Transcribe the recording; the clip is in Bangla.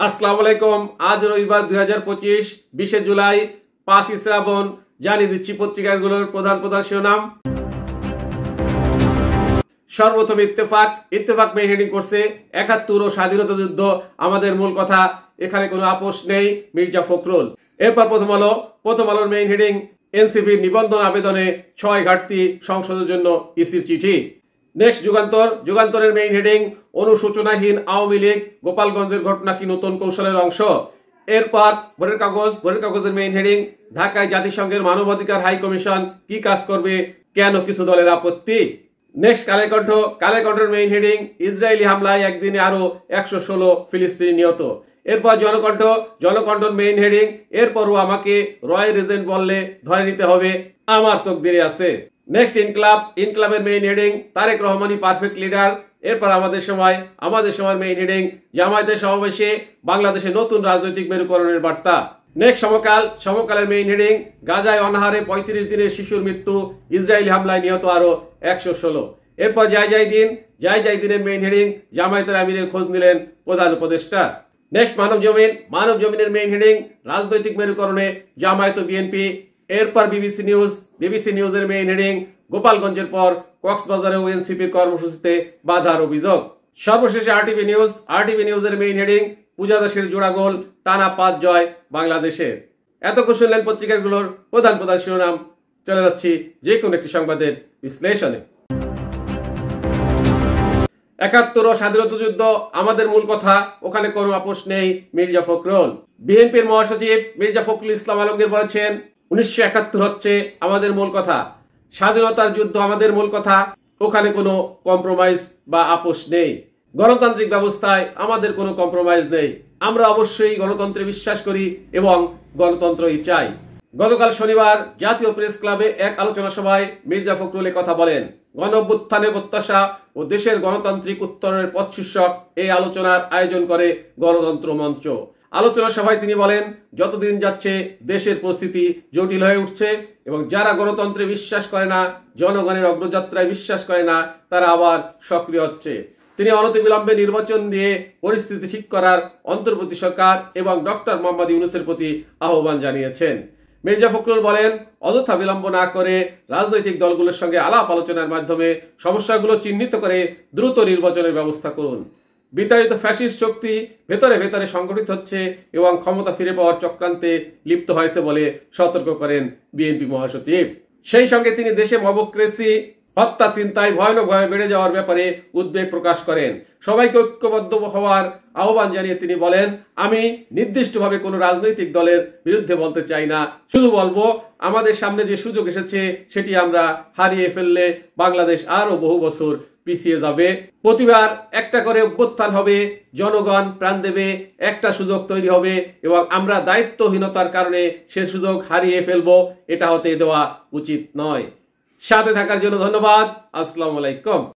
আসসালামু আলাইকুম। আজ রবিবার 2025 20 জুলাই 5 শ্রাবণ। জানিয়ে দিচ্ছি পত্রিকাগুলোর প্রধান প্রধান শিরোনাম। সর্বপ্রথম ইত্তেফাক মেইন হেডিং করছে 71 ও স্বাধীনতা যুদ্ধ আমাদের মূল কথা, এখানে কোনো আপোষ নেই, মির্জা ফখরুল। এরপর প্রথম আলোর মেইন হেডিং এনসিপির নিবন্ধন আবেদনে 6 ঘাটতি সংসদের জন্য ইসির চিঠি। নেক্সট যুগান্তরের মেইন হেডিং অনুশোচনাহীন আওয়ামী লীগ, গোপালগঞ্জের ঘটনা কি নতুন কৌশলের অংশ। এরপর ভোরের কাগজের মেইন হেডিং ঢাকায় জাতিসংঘের মানবাধিকার হাই কমিশন কি কাজ করবে, কেন কিছু দলের আপত্তি। নেক্সট কালেকণ্ঠের মেইন হেডিং ইসরায়েলি হামলায় একদিনে আরো 116 ফিলিস্তিনি নিহত। এরপর জনকণ্ঠন মেইন হেডিং এরপরও আমাকে রয় রেজেন্ট বললে ধরে নিতে হবে, আমার তকদিরে আছে। নেক্সট ইনক্লাবের মেইন হেডিং তারেক রহমানই পারফেক্ট লিডার। এরপর আমাদের সময় মেইন হেডিং জামায়াতের সমাবেশে বাংলাদেশে নতুন রাজনৈতিক মেরুকরণের বার্তা। নেক্সট সমকালের মেইন হেডিং গাজায় অনাহারে 35 দিনের শিশুর মৃত্যু, ইসরায়েলি হামলায় নিহত আরো 116। এরপর যাই দিনের মেইন হেডিং জামায়াতের আমিরের খোঁজ নিলেন প্রধান উপদেষ্টা। নেক্সট মানব জমিনের মেইন হেডিং রাজনৈতিক মেরুকরণে জামায়াত ও বিএনপি। এরপর বিবিসি নিউজের মেইন হেডিং গোপালগঞ্জের পর কক্সবাজারেও এনসিপির কর্মসূচিতে বাধার অভিযোগ। সর্বশেষে আরটিভি নিউজের মেইন হেডিং পূজা দাসের জোড়া গোল, টানা 5 জয় বাংলাদেশের। এতক্ষণ শুনলেন পত্রিকাগুলোর প্রধান শিরোনাম। চলে যাচ্ছি যে কোনো একটি সংবাদের বিশ্লেষণে। 71 ও স্বাধীনতা যুদ্ধ আমাদের মূল কথা, ওখানে কোনো আপোষ নেই, মির্জা ফখরুল। বিএনপির মহাসচিব মির্জা ফখরুল ইসলাম আলমগীর বলেছেন 1971 হচ্ছে আমাদের মূল কথা, স্বাধীনতার যুদ্ধ আমাদের মূল কথা, ওখানে কোনো কম্প্রোমাইজ বা আপোষ নেই। গণতান্ত্রিক ব্যবস্থায় আমাদের কোনো কম্প্রোমাইজ নেই, আমরা অবশ্যই গণতন্ত্রে বিশ্বাস করি এবং গণতন্ত্রই চাই। গতকাল শনিবার জাতীয় প্রেস ক্লাবে এক আলোচনা সভায় মির্জা ফখরুল কথা বলেন। গণ অভ্যুত্থানের প্রত্যাশা ও দেশের গণতান্ত্রিক উত্তরণের পথ শীর্ষক এই আলোচনার আয়োজন করে গণতন্ত্র মঞ্চ। আলোচনা সভায় তিনি বলেন, যতদিন যাচ্ছে দেশের পরিস্থিতি জটিল হয়ে উঠছে এবং যারা গণতন্ত্রে বিশ্বাস করে না, জনগণের অগ্রযাত্রায় বিশ্বাস করে না, তারা আবার সক্রিয় হচ্ছে। তিনি অনতিবিলম্বে নির্বাচন দিয়ে পরিস্থিতি ঠিক করার অন্তর্বর্তী সরকার এবং ডক্টর মোহাম্মদ ইউনূসের প্রতি আহ্বান জানিয়েছেন। মির্জা ফখরুল বলেন, অযথা বিলম্ব না করে রাজনৈতিক দলগুলোর সঙ্গে আলাপ আলোচনার মাধ্যমে সমস্যাগুলো চিহ্নিত করে দ্রুত নির্বাচনের ব্যবস্থা করুন। বিতাড়িত ফ্যাসিস্ট শক্তি ভেতরে সংগঠিত হচ্ছে এবং ক্ষমতা ফিরে পাওয়ার চক্রান্তে লিপ্ত হয়েছে বলে সতর্ক করেন বিএনপি মহাসচিব। সেই সঙ্গে তিনি দেশে মবক্রেসি, হত্যা, চিন্তায় ভয়ানকভাবে বেড়ে যাওয়ার ব্যাপারে উদ্বেগ প্রকাশ করেন। সবাইকে ঐক্যবদ্ধ হওয়ার আহ্বান জানিয়ে তিনি বলেন, আমি নির্দিষ্টভাবে কোনো রাজনৈতিক দলের বিরুদ্ধে বলতে চাই না, শুধু বলবো আমাদের সামনে যে সুযোগ এসেছে সেটি আমরা হারিয়ে ফেললে বাংলাদেশ আরো বহু বছর পিছিয়ে যাবে। প্রতিবার একটা করে অভ্যুত্থান হবে, জনগণ প্রাণ দেবে, একটা সুযোগ তৈরি হবে এবং আমরা দায়িত্বহীনতার কারণে সে সুযোগ হারিয়ে ফেলবো, এটা হতে দেওয়া উচিত নয়। সাথে থাকার জন্য ধন্যবাদ। আসসালামু আলাইকুম।